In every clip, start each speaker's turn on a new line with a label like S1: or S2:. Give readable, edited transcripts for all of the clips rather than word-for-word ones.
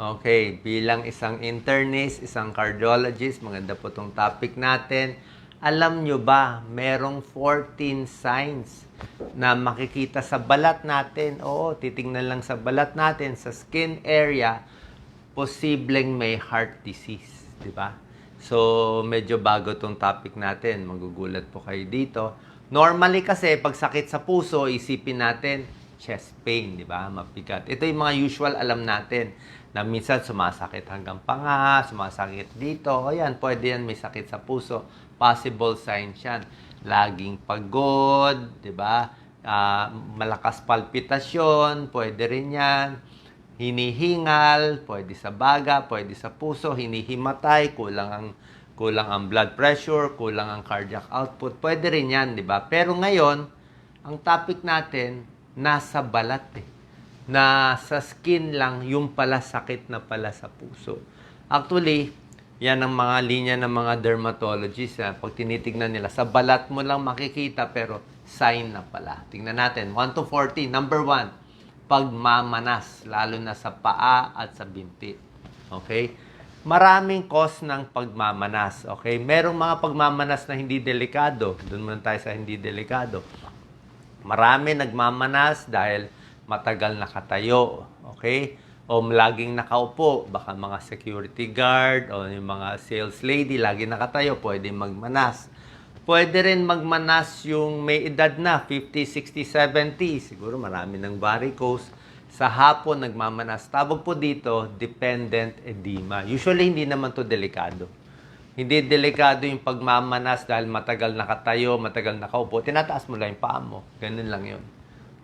S1: Okay, bilang isang internist, isang cardiologist, maganda po itong topic natin. Alam nyo ba, merong 14 signs na makikita sa balat natin. Oo, titingnan lang sa balat natin, sa skin area, posibleng may heart disease, di ba? So, medyo bago itong topic natin. Magugulat po kayo dito. Normally kasi, pag sakit sa puso, isipin natin, chest pain, di ba? Mabigat. Ito yung mga usual alam natin na minsan sumasakit hanggang panga, sumasakit dito. O yan, pwede yan may sakit sa puso. Possible signs yan. Laging pagod, di ba? Malakas palpitasyon, pwede rin yan. Hinihingal, pwede sa baga, pwede sa puso, hinihimatay, kulang ang blood pressure, kulang ang cardiac output. Pwede rin yan, di ba? Pero ngayon, ang topic natin, nasa balat na sa skin lang, yung pala sakit na pala sa puso. Actually, yan ang mga linya ng mga dermatologists. Pag tinitignan nila, sa balat mo lang makikita, pero sign na pala. Tingnan natin, 1 to 40. Number 1, pagmamanas, lalo na sa paa at sa binti. Okay? Maraming cause ng pagmamanas. Okay? Merong mga pagmamanas na hindi delikado. Doon muna tayo sa hindi delikado. Marami nagmamanas dahil matagal nakatayo, okay? O laging nakaupo, baka mga security guard o yung mga sales lady, lagi nakatayo, pwede magmanas. Pwede rin magmanas yung may edad na, 50, 60, 70, siguro marami ng varicose. Sa hapon nagmamanas. Tawag po dito, dependent edema. Usually hindi naman to delikado. Hindi delikado yung pagmamanas dahil matagal nakatayo, matagal nakaupo. Tinataas mo lang yung paa mo. Ganun lang yun.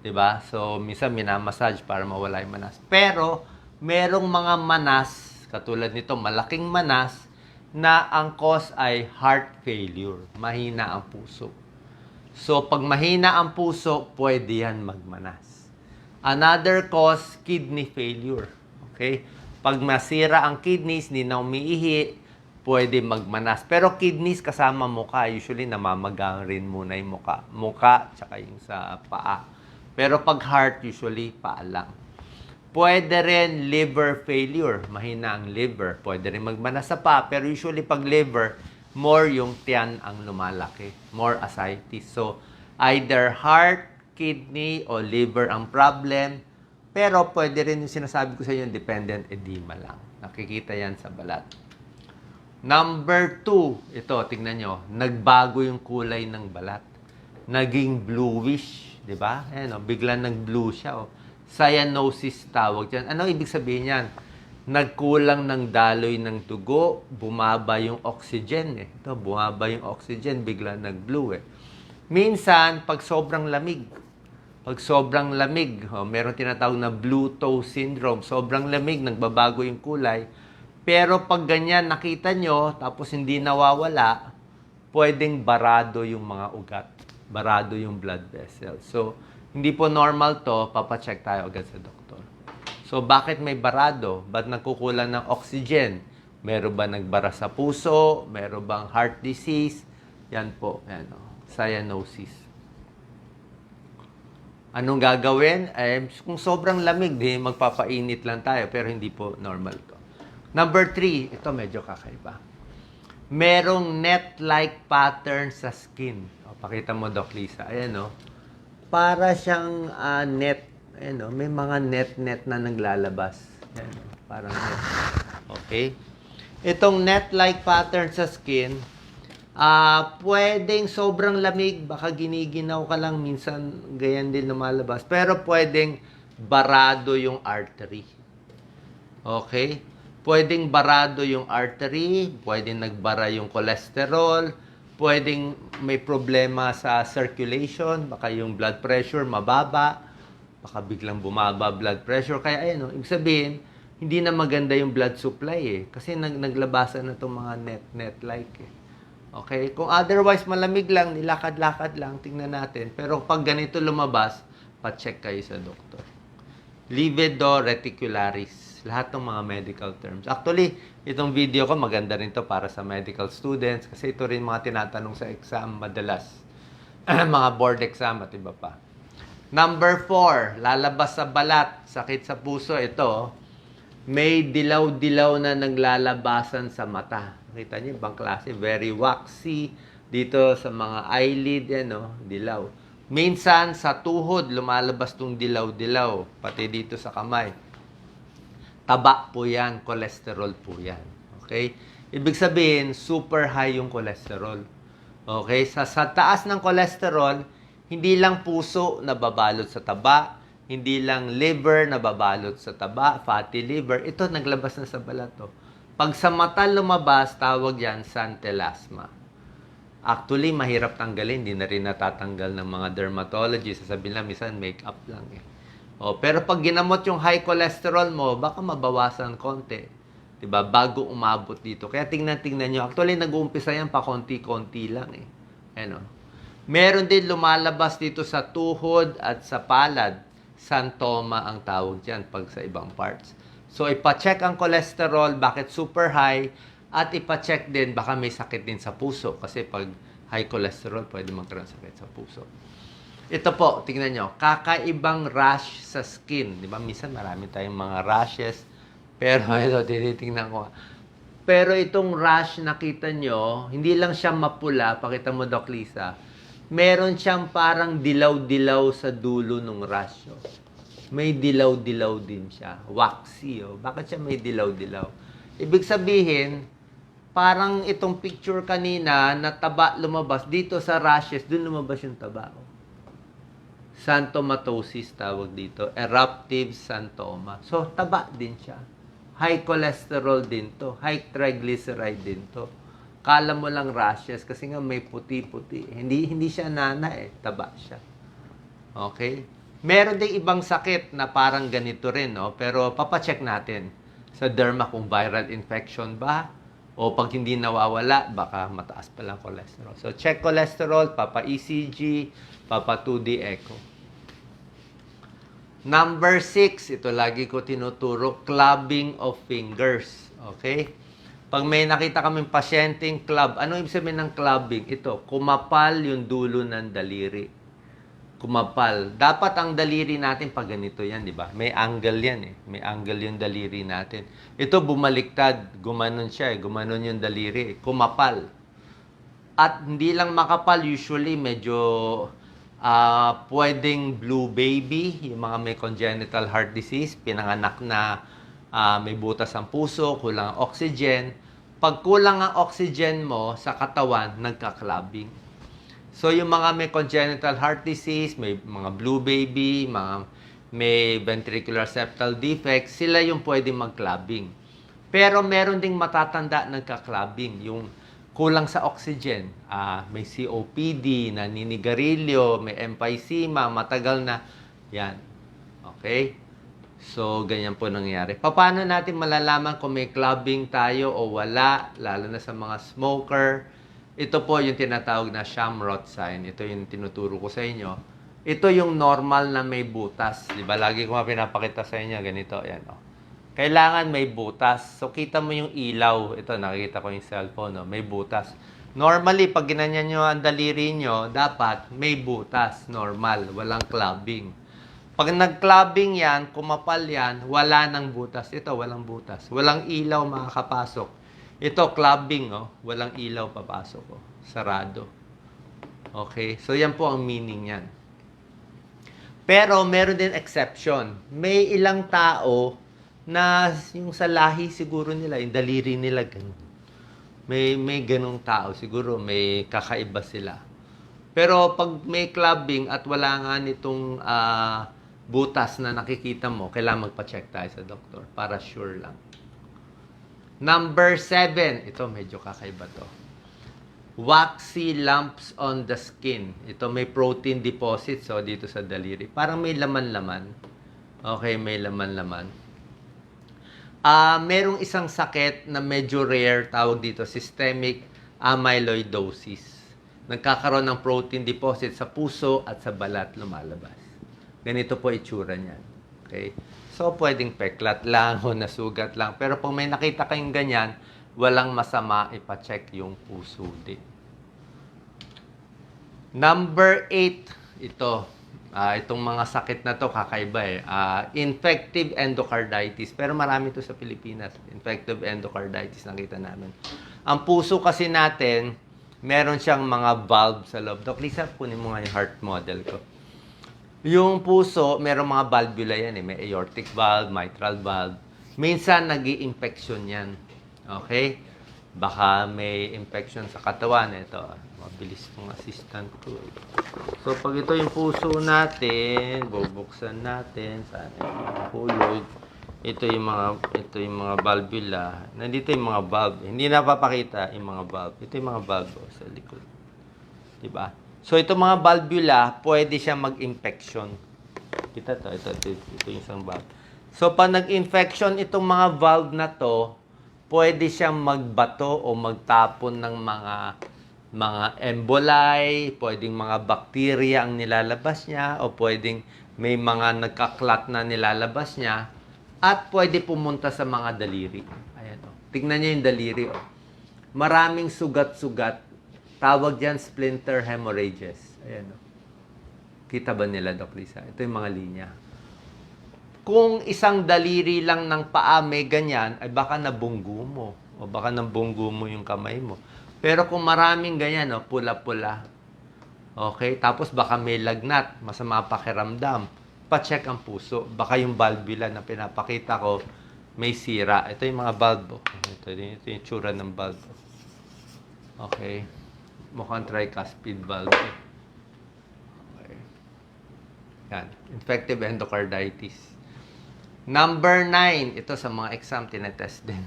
S1: Diba? So, minsan minamassage para mawala yung manas. Pero, merong mga manas, katulad nito, malaking manas, na ang cause ay heart failure. Mahina ang puso. So, pag mahina ang puso, pwede yan magmanas. Another cause, kidney failure. Okay? Pag masira ang kidneys, hindi na umiihi, pwede magmanas. Pero kidneys kasama mukha. Usually, namamagang rin muna yung mukha. Mukha, tsaka yung sa paa. Pero pag heart, usually, paa lang. Pwede rin liver failure. Mahina ang liver. Pwede rin magmanas sa paa. Pero usually, pag liver, more yung tiyan ang lumalaki. More ascites. So, either heart, kidney, o liver ang problem. Pero pwede rin yung sinasabi ko sa inyo, dependent edema lang. Nakikita yan sa balat. Number 2, ito, tingnan nyo, nagbago yung kulay ng balat. Naging bluish, di ba? Ayan, bigla nag-blue siya. Cyanosis tawag dyan. Ano ibig sabihin yan? Nagkulang ng daloy ng dugo, bumaba yung oxygen. Ito, bumaba yung oxygen, bigla nag-blue. Minsan, pag sobrang lamig, meron tinatawag na blue toe syndrome. Sobrang lamig, nagbabago yung kulay. Pero pag ganyan nakita nyo, tapos hindi nawawala, pwedeng barado yung mga ugat. Barado yung blood vessel. So, hindi po normal to, papacheck tayo agad sa doktor. So, bakit may barado? Ba't nagkukulang ng oxygen? Meron ba nagbara sa puso? Meron bang heart disease? Yan po, cyanosis. Anong gagawin? Kung sobrang lamig, magpapainit lang tayo, pero hindi po normal to. Number 3, ito medyo kakaiba. Merong net-like pattern sa skin. Pakita mo, Doc Lisa. Ayan, para siyang net. Ayan, may mga net-net na naglalabas. Ayan, parang net. Okay? Itong net-like pattern sa skin, pwedeng sobrang lamig, baka giniginaw ka lang, minsan ganyan din lumalabas. Pero pwedeng barado yung artery. Okay? Pwedeng barado yung artery, pwedeng nagbara yung cholesterol, pwedeng may problema sa circulation, baka yung blood pressure mababa, baka biglang bumaba blood pressure. Kaya ayan, ibig sabihin, hindi na maganda yung blood supply kasi naglabasan na itong mga net-like Okay? Kung otherwise malamig lang, nilakad-lakad lang, tingnan natin. Pero pag ganito lumabas, pa-check kayo sa doktor. Livedo reticularis. Lahat ng mga medical terms. Actually, itong video ko maganda rin to para sa medical students kasi ito rin mga tinatanong sa exam madalas. Mga board exam at iba pa. Number 4, lalabas sa balat, sakit sa puso. Ito, May dilaw-dilaw na naglalabasan sa mata. Nakita niyo, ibang klase. Very waxy. Dito sa mga eyelid, yan, no? Dilaw. Minsan, sa tuhod, lumalabas tong dilaw-dilaw. Pati dito sa kamay. Taba po yan. Cholesterol po yan. Okay? Ibig sabihin, super high yung cholesterol. Okay? Sa taas ng cholesterol, hindi lang puso nababalot sa taba, hindi lang liver nababalot sa taba, fatty liver, ito naglabas na sa balat to. Pag sa mata lumabas, tawag yan xanthelasma. Actually, mahirap tanggalin, hindi na rin natatanggal ng mga dermatologist. Sasabihin lang, minsan make-up lang eh. Pero pag ginamot yung high cholesterol mo, baka mabawasan konti. Diba? Bago umabot dito. Kaya tingnan nyo. Actually, nag-uumpisa yan pa konti-konti lang eh. Ano? Meron din lumalabas dito sa tuhod at sa palad. Xanthoma ang tawag dyan pag sa ibang parts. So, ipacheck ang cholesterol, bakit super high, at ipacheck din, baka may sakit din sa puso. Kasi pag high cholesterol, pwede magkaroon sakit sa puso. Ito po, tingnan nyo, kakaibang rash sa skin. Di ba? Minsan marami tayong mga rashes. Pero ito, tinitingnan ko. Pero itong rash, nakita nyo, hindi lang siya mapula, pakita mo, Doc Lisa, meron siyang parang dilaw-dilaw sa dulo ng rash. Oh. May dilaw-dilaw din siya. Waxy. Oh. Bakit siya may dilaw-dilaw? Ibig sabihin, parang itong picture kanina na taba lumabas. Dito sa rashes, dun lumabas yung taba. Oh. Xanthomatosis tawag dito. Eruptive xanthoma. So, taba din siya. High cholesterol din to. High triglyceride din to. Kala mo lang rashes kasi nga may puti-puti. Hindi siya nana eh, taba siya. Okay? Meron ding ibang sakit na parang ganito rin, no? Pero papacheck natin sa derma kung viral infection ba o pag hindi nawawala, baka mataas pa lang cholesterol. So check cholesterol, papa-ECG, papa-2D echo. Number 6, ito lagi ko tinuturo, clubbing of fingers. Okay? Pag may nakita kaming pasyenteng club, ano ibig sabihin ng clubbing? Ito, kumapal yung dulo ng daliri. Kumapal. Dapat ang daliri natin pag ganito yan, di ba? May angle yan eh. May angle yung daliri natin. Ito bumaliktad. Gumanon siya eh. Gumanon yung daliri. Kumapal. At hindi lang makapal, usually medyo pwedeng blue baby, yung mga may congenital heart disease, pinanganak na may butas ang puso, kulang ang oxygen. Pag kulang ang oxygen mo sa katawan, nagka-clubbing. So, yung mga may congenital heart disease, may mga blue baby, mga may ventricular septal defect, sila yung pwedeng mag-clubbing. Pero meron ding matatanda nagka-clubbing, yung kulang sa oxygen. May COPD, naninigarilyo, may emphysema, matagal na. Yan. Okay? So, ganyan po nangyari. Paano natin malalaman kung may clubbing tayo o wala, lalo na sa mga smoker? Ito po yung tinatawag na Shamroth sign. Ito yung tinuturo ko sa inyo. Ito yung normal na may butas. Di ba? Lagi ko pinapakita sa inyo. Ganito. Yan, oh. Kailangan may butas. So, kita mo yung ilaw. Ito, nakikita ko yung cellphone. Oh. May butas. Normally, pag ginanyan nyo ang daliri nyo, dapat may butas. Normal. Walang clubbing. Pag nag-clubbing yan, kumapal yan, wala nang butas. Ito, walang butas. Walang ilaw makakapasok. Ito, clubbing, oh. Walang ilaw papasok. Oh. Sarado. Okay? So, yan po ang meaning yan. Pero, meron din exception. May ilang tao na yung sa lahi siguro nila, yung daliri nila, ganun. May ganung tao. Siguro, may kakaiba sila. Pero, pag may clubbing at wala nga nitong butas na nakikita mo, kailangan magpa-check tayo sa doktor para sure lang. Number 7, ito medyo kakaiba to. Waxy lumps on the skin. Ito may protein deposits dito sa daliri. Parang may laman-laman. Okay, may laman-laman. Merong isang sakit na medyo rare, tawag dito, systemic amyloidosis. Nagkakaroon ng protein deposit sa puso at sa balat lumalabas. Ganito po itsura niyan. Okay? So, pwedeng peklat lang o nasugat lang. Pero kung may nakita kayong ganyan, walang masama ipacheck yung puso din. Number 8, ito. Itong mga sakit na to kakaiba eh. Infective endocarditis. Pero marami to sa Pilipinas. Infective endocarditis nakita namin. Ang puso kasi natin, meron siyang mga valve sa loob. Doc Lisa, kunin mo nga yung heart model ko. Yung puso, merong mga valvula yan eh. May aortic valve, mitral valve. Minsan, nag-i-infection yan. Okay? Baka may infection sa katawan. Ito, mabilis itong assistant ko. So, pag ito yung puso natin, bubuksan natin. Sana yung hulog. Ito yung mga valvula. Nandito yung mga valve. Hindi napapakita yung mga valve. Ito yung mga valve sa likod. Diba? So, itong mga valvula, pwede siya mag-infection. Kita to. Ito yung isang valve. So, pag nag-infection itong mga valve na to, pwede siyang magbato o magtapon ng mga emboli, pwedeng mga bakterya ang nilalabas niya, o pwedeng may mga nagkaklat na nilalabas niya, at pwede pumunta sa mga daliri. Ayan o. Tignan niyo yung daliri o. Maraming sugat-sugat. Tawag dyan splinter hemorrhages. Ayan o. Kita ba nila, Doc Lisa? Ito yung mga linya. Kung isang daliri lang ng paa may ganyan, ay baka nabunggo mo. O baka nabunggo mo yung kamay mo. Pero kung maraming ganyan, o, pula-pula. Okay? Tapos baka may lagnat, masama pakiramdam. Pa-check ang puso. Baka yung valvula na pinapakita ko, may sira. Ito yung mga valve. Ito yung tsura ng valve. Okay? Mukhang tricuspid valve. Okay. Yan. Infective endocarditis. Number 9, ito sa mga exam, tinetest din.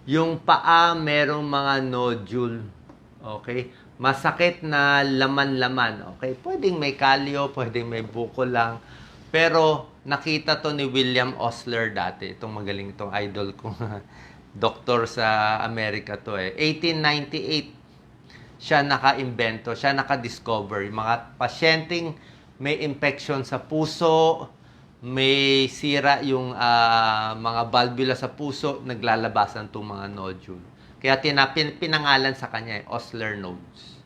S1: Yung paa, merong mga nodule. Okay? Masakit na laman-laman. Okay? Pwedeng may kalyo, pwedeng may buko lang. Pero, nakita to ni William Osler dati. Itong magaling, itong idol ko. Doktor sa Amerika to eh. 1898, siya naka-imbento, siya naka-discover. Yung mga pasyenteng may infection sa puso, may sira yung mga valvula sa puso, naglalabasan itong mga nodule. Kaya pinangalan sa kanya, Osler nodes.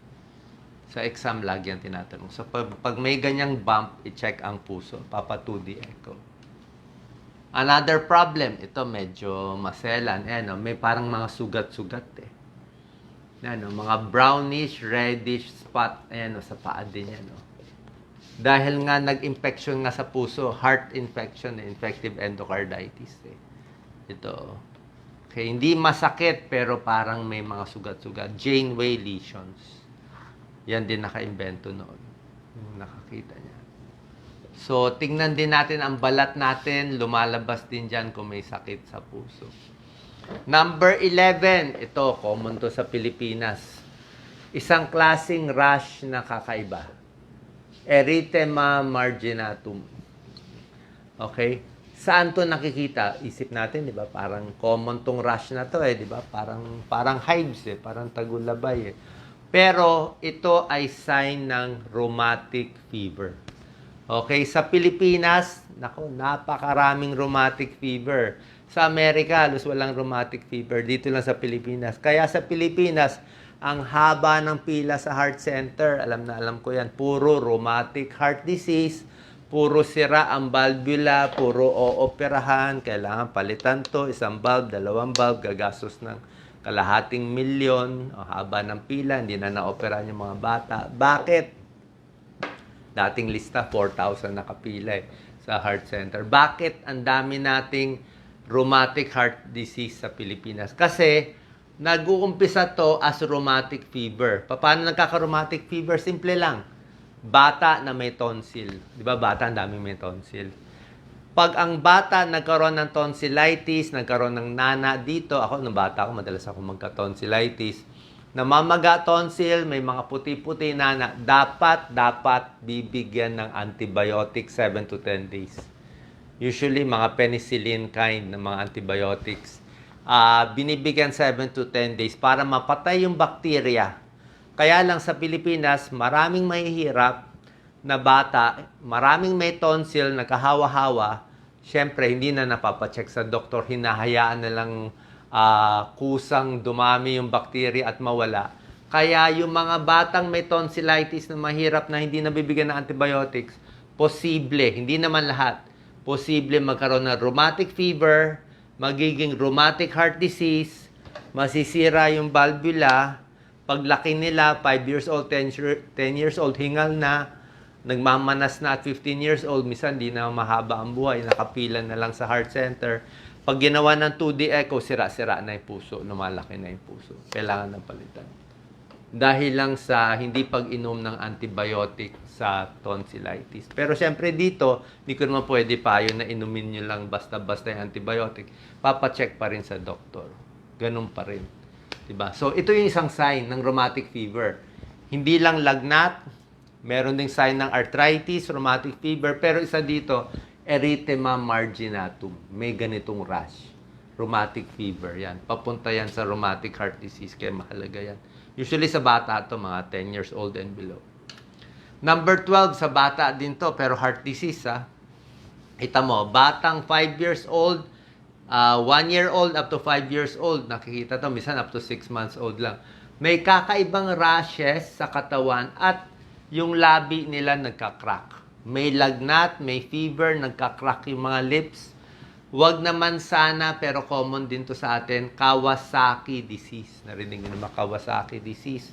S1: Sa exam lagi ang tinatanong. So, pag may ganyang bump, i-check ang puso. Papa 2D echo. Another problem, ito medyo maselan. Ayan, may parang mga sugat-sugat eh. Ayan, mga brownish, reddish spot. Ayan, sa paa din yan. Dahil nga nag-infection nga sa puso, heart infection, infective endocarditis. Ito. Okay, hindi masakit pero parang may mga sugat-sugat. Janeway lesions. Yan din naka-invento noon. Yung nakakita niya. So, tingnan din natin ang balat natin. Lumalabas din dyan kung may sakit sa puso. Number 11. Ito, common to sa Pilipinas. Isang klaseng rash na kakaiba. Erythema marginatum. Okay? Saan to nakikita? Isip natin, di ba? Parang common tong rash na to, di ba? Parang hives, parang tagulabay, Pero ito ay sign ng rheumatic fever. Okay, sa Pilipinas, napakaraming rheumatic fever. Sa Amerika, halos walang rheumatic fever. Dito lang sa Pilipinas. Kaya sa Pilipinas, ang haba ng pila sa heart center, alam na alam ko yan, puro rheumatic heart disease, puro sira ang valvula, puro ooperahan, kailangan palitan to, isang valve, dalawang valve, gagastos ng kalahating milyon, haba ng pila, hindi na naoperahan yung mga bata. Bakit? Dating lista, 4,000 nakapila sa heart center. Bakit ang dami nating rheumatic heart disease sa Pilipinas? Kasi, nag-uumpisa to as rheumatic fever. Paano nagkaka-rheumatic fever? Simple lang. Bata na may tonsil. Di ba bata, ang daming may tonsil. Pag ang bata nagkaroon ng tonsillitis, nagkaroon ng nana dito, ako nung bata ako, madalas ako magka-tonsillitis. Namamaga tonsil, may mga puti-puti nana, dapat bibigyan ng antibiotic 7 to 10 days. Usually, mga penicillin kind ng mga antibiotics. Binibigyan 7 to 10 days para mapatay yung bakterya. Kaya lang sa Pilipinas, maraming mahihirap na bata, maraming may tonsil, nagkahawa-hawa, syempre hindi na napapacheck sa doktor, hinahayaan na lang kusang dumami yung bakterya at mawala. Kaya yung mga batang may tonsillitis na mahirap na hindi nabibigyan ng antibiotics, posible, hindi naman lahat, posible magkaroon ng rheumatic fever, magiging rheumatic heart disease, masisira yung valvula, paglaki nila, 5 years old, 10 years old, hingal na, nagmamanas na at 15 years old, minsan di na mahaba ang buhay, nakapila na lang sa heart center. Pag ginawa ng 2D echo, sira-sira na yung puso, lumalaki na yung puso. Kailangan ng palitan. Dahil lang sa hindi pag-inom ng antibiotic sa tonsillitis. Pero syempre dito, hindi ko naman pwede payo na inumin nyo lang basta-basta yung antibiotic. Papacheck pa rin sa doktor. Ganun pa rin. Diba? So ito yung isang sign ng rheumatic fever. Hindi lang lagnat, meron ding sign ng arthritis, rheumatic fever, pero isa dito, erythema marginatum. May ganitong rash. Rheumatic fever, yan. Papunta yan sa rheumatic heart disease, kaya mahalaga yan. Usually sa bata to mga 10 years old and below. Number 12, sa bata din to, pero heart disease ha. Kita mo, batang 5 years old, 1 year old up to 5 years old, nakikita to, minsan up to 6 months old lang. May kakaibang rashes sa katawan at yung labi nila nagka-crack. May lagnat, may fever, nagka-crack yung mga lips. Wag naman sana, pero common din to sa atin, Kawasaki disease. Narinig nyo naman, Kawasaki disease.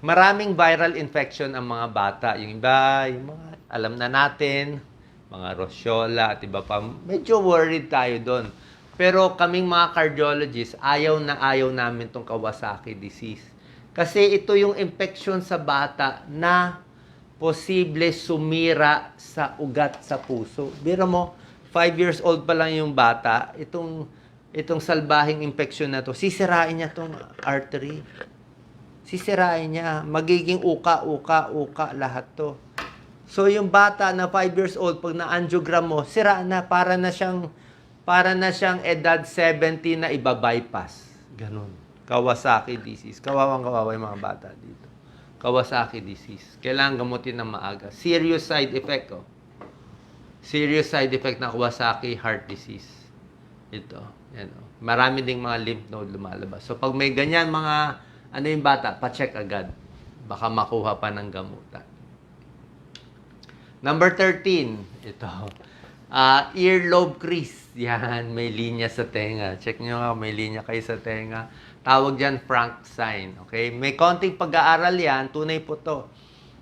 S1: Maraming viral infection ang mga bata. Yung iba, yung mga alam na natin, mga rosiola at iba pa. Medyo worried tayo doon. Pero kaming mga cardiologists, ayaw na ayaw namin tong Kawasaki disease. Kasi ito yung infection sa bata na posible sumira sa ugat sa puso. Biro mo, 5 years old pa lang yung bata, itong salbahing infection na to, sisirain niya tong artery. Sisirain niya. Magiging uka lahat to. So yung bata na 5 years old, pag na-angiogram mo, sira na, para na siyang edad 70 na iba-bypass. Ganun. Kawasaki disease. Kawawa yung mga bata dito. Kawasaki disease. Kailangan gamutin ng maaga. Serious side effect, oh. Serious side effect ng Kawasaki heart disease. Ito. Yan, oh. Marami ding mga lymph node lumalabas. So, pag may ganyan mga, yung bata, pa-check agad. Baka makuha pa ng gamutan. Number 13. Ito. Earlobe crease. Yan, may linya sa tenga. Check nyo nga, may linya kayo sa tenga. Tawag dyan Frank sign. Okay? May konting pag-aaral yan. Tunay po to.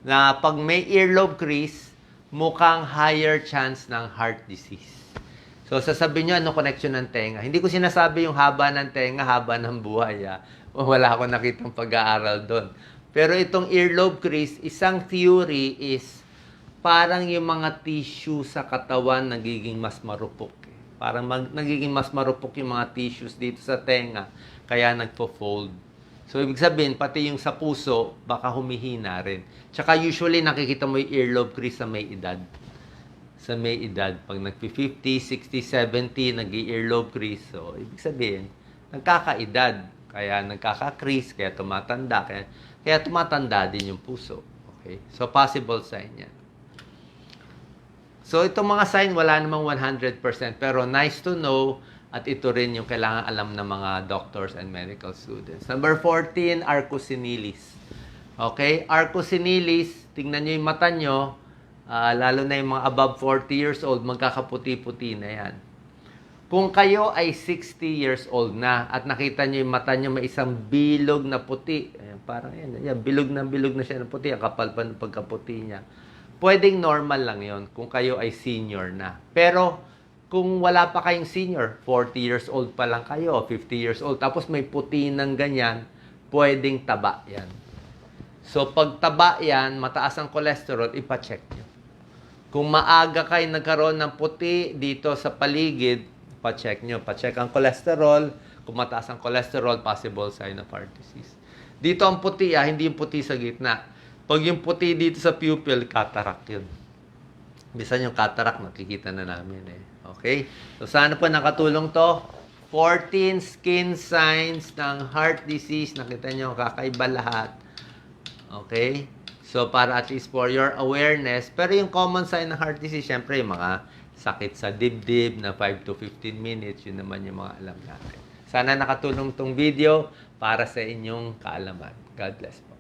S1: Na pag may earlobe crease, mukhang higher chance ng heart disease. So, sasabihin nyo, ano connection ng tenga? Hindi ko sinasabi yung haba ng tenga, haba ng buhay. Wala akong nakitang pag-aaral doon. Pero itong earlobe crease, isang theory is parang yung mga tissue sa katawan nagiging mas marupok. Parang nagiging mas marupok yung mga tissues dito sa tenga, kaya nagpo-fold. So, ibig sabihin, pati yung sa puso, baka humihina rin. Tsaka usually, nakikita mo yung earlobe crease sa may edad. Sa may edad. Pag nag-50, 60, 70, nag-earlobe crease. So, ibig sabihin, nagkakaedad. Kaya nagkaka-crease, kaya tumatanda. Kaya tumatanda din yung puso. Okay? So, possible sign yan. So, itong mga sign, wala namang 100%. Pero nice to know. At ito rin yung kailangan alam ng mga doctors and medical students. Number 14, arcosinilis. Okay? Arcosinilis, tingnan nyo yung mata nyo, lalo na yung mga above 40 years old, magkakaputi-puti na yan. Kung kayo ay 60 years old na at nakita nyo yung mata nyo may isang bilog na puti, ayan, parang yan, bilog na siya na puti, ang kapal pa ng pagkaputi niya. Pwedeng normal lang yon kung kayo ay senior na. Pero, kung wala pa kayong senior, 40 years old pa lang kayo, 50 years old, tapos may puti ng ganyan, pwedeng taba yan. So, pag taba yan, mataas ang cholesterol, ipacheck nyo. Kung maaga kayo nagkaroon ng puti dito sa paligid, pacheck nyo. Pacheck ang cholesterol. Kung mataas ang cholesterol, possible sign of heart disease. Dito ang puti, hindi yung puti sa gitna. Pag yung puti dito sa pupil, cataract yun. Bisan yung cataract, nakikita na namin Okay? So, sana po nakatulong to. 14 skin signs ng heart disease. Nakita nyo, kakaiba lahat. Okay? So, para at least for your awareness. Pero yung common sign ng heart disease, syempre, yung mga sakit sa dibdib na 5 to 15 minutes. Yun naman yung mga alam natin. Sana nakatulong tong video para sa inyong kaalaman. God bless.